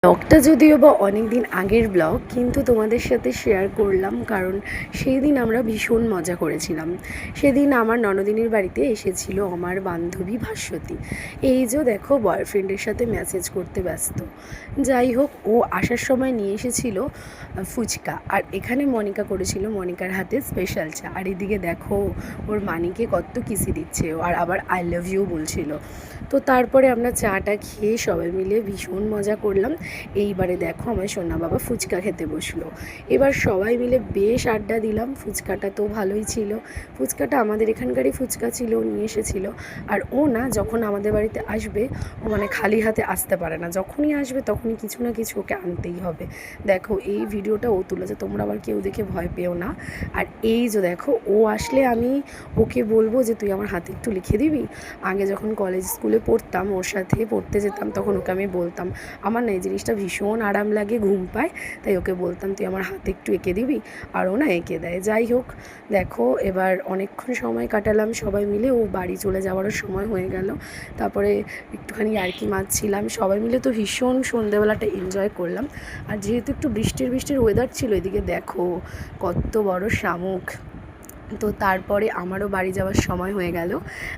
ব্লগটা যদিও বা অনেক দিন আগের ব্লগ, কিন্তু তোমাদের সাথে শেয়ার করলাম কারণ সেই দিন আমরা ভীষণ মজা করেছিলাম। সেদিন আমার ননদিনীর বাড়িতে এসেছিল আমার বান্ধবী ভাস্বতী। এই যে দেখো, বয়ফ্রেন্ডের সাথে মেসেজ করতে ব্যস্ত। যাই হোক, ও আসার সময় নিয়ে এসেছিল ফুচকা, আর এখানে মনিকা করেছিল মনিকার হাতে স্পেশাল চা। আর এদিকে দেখো, ওর মানিকে কত কিসি দিচ্ছে আর আবার আই লাভ ইউ বলছিল। তো তারপরে আমরা চাটা খেয়ে সবাই মিলে ভীষণ মজা করলাম। এইবারে দেখো, আমার সোনা বাবা ফুচকা খেতে বসলো। এবার সবাই মিলে বেশ আড্ডা দিলাম। ফুচকাটা তো ভালোই ছিল। ফুচকাটা আমাদের এখানকারই ফুচকা ছিল, নিয়ে এসেছিল। আর ও না, যখন আমাদের বাড়িতে আসবে, ও মানে খালি হাতে আসতে পারে না। যখনই আসবে তখনই কিছু না কিছু ওকে আনতেই হবে। দেখো, এই ভিডিওটা ও তুলেছে, তোমরা আবার কেউ দেখে ভয় পেও না। আর এই যে দেখো, ও আসলে আমি ওকে বলবো যে তুই আমার হাতে একটু লিখে দিবি। আগে যখন কলেজ স্কুলে পড়তাম, ওর সাথে পড়তে যেতাম, তখন ওকে আমি বলতাম। আমার না এই জিনিসটা ভীষণ আরাম লাগে, ঘুম পায়, তাই ওকে বলতাম তুই আমার হাতে একটু এঁকে দিবি। আর ও না এঁকে দেয়। যাই হোক, দেখো এবার অনেকক্ষণ সময় কাটালাম সবাই মিলে। ও বাড়ি চলে যাওয়ারও সময় হয়ে গেল। তারপরে একটুখানি ইয়ার্কি মারছিলাম সবাই মিলে। তো ভীষণ সন্ধেবেলাটা এনজয় করলাম। আর যেহেতু একটু বৃষ্টির ওয়েদার ছিল, এদিকে দেখো কত বড় শামুক। তো তারপরে আমারও বাড়ি যাওয়ার সময় হয়ে গেল।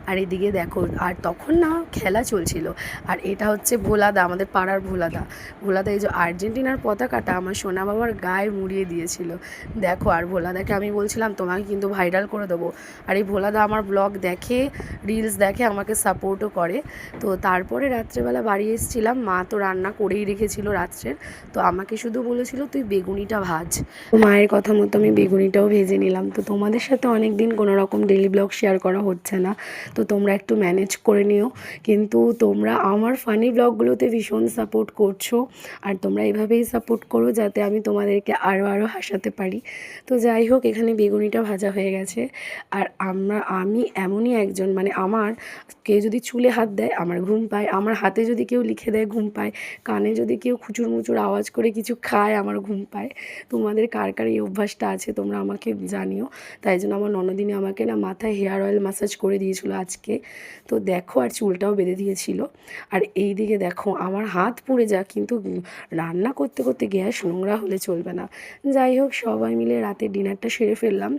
আর এদিকে দেখো, আর তখন না খেলা চলছিল। আর এটা হচ্ছে ভোলাদা, আমাদের পাড়ার ভোলাদা। ভোলাদা এই যে আর্জেন্টিনার পতাকাটা আমার সোনা বাবার গায়ে মুড়িয়ে দিয়েছিল। দেখো, আর ভোলাদাকে আমি বলছিলাম তোমাকে কিন্তু ভাইরাল করে দেবো। আর এই ভোলাদা আমার ব্লগ দেখে, রিলস দেখে, আমাকে সাপোর্টও করে। তো তারপরে রাত্রেবেলা বাড়ি এসেছিলাম, মা তো রান্না করেই রেখেছিল রাত্রের। তো আমাকে শুধু বলেছিল তুই বেগুনিটা ভাজ। মায়ের কথা মতো আমি বেগুনিটাও ভেজে নিলাম। তো তোমাদের সাথে অনেক দিন কোনো রকম ডেলি ব্লগ শেয়ার করা হচ্ছে না, তো তোমরা একটু ম্যানেজ করে নিও। কিন্তু তোমরা আমার ফানি ব্লগগুলোতে ভীষণ সাপোর্ট করছো, আর তোমরা এভাবেই সাপোর্ট করো যাতে আমি তোমাদেরকে আরও হাসাতে পারি। তো যাই হোক, এখানে বেগুনিটা ভাজা হয়ে গেছে। আর আমি এমনই একজন, মানে আমার কেউ যদি চুলে হাত দেয় আমার ঘুম পায়, আমার হাতে যদি কেউ লিখে দেয় ঘুম পায়, কানে যদি কেউ খুচুর মুচুর আওয়াজ করে কিছু খায় আমার ঘুম পায়। তোমাদের কার কার এই অভ্যাসটা আছে তোমরা আমাকে জানিও। তাই জন্য আমার ননদিনী আমাকে না মাথায় হেয়ার অয়েল ম্যাসাজ করে দিয়েছিলো আজকে। তো দেখো, আর চুলটাও বেঁধে দিয়েছিল। আর এই দিকে দেখো, আমার হাত পুড়ে যাক, কিন্তু রান্না করতে করতে গ্যাস নোংরা হলে চলবে না। যাই হোক, সবাই মিলে রাতে ডিনারটা সেরে ফেললাম।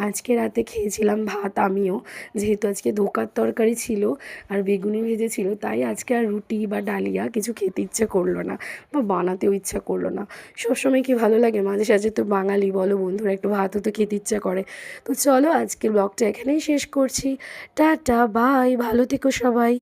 আজকে রাতে খেয়েছিলাম ভাত আমিও, যেহেতু আজকে ধোকার তরকারি ছিল আর বেগুনি ভেজেছিল, তাই আজকে আর রুটি বা ডালিয়া কিছু খেতে ইচ্ছে করলো না, বা বানাতেও ইচ্ছা করলো না। সবসময় কি ভালো লাগে, মাঝে সাঝে তো বাঙালি বলো বন্ধুরা, একটু ভাতও তো খেতে ইচ্ছা করে। তো চলো, আজকের ব্লগটা এখানেই শেষ করছি। টাটা, বাই, ভালো থেকো সবাই।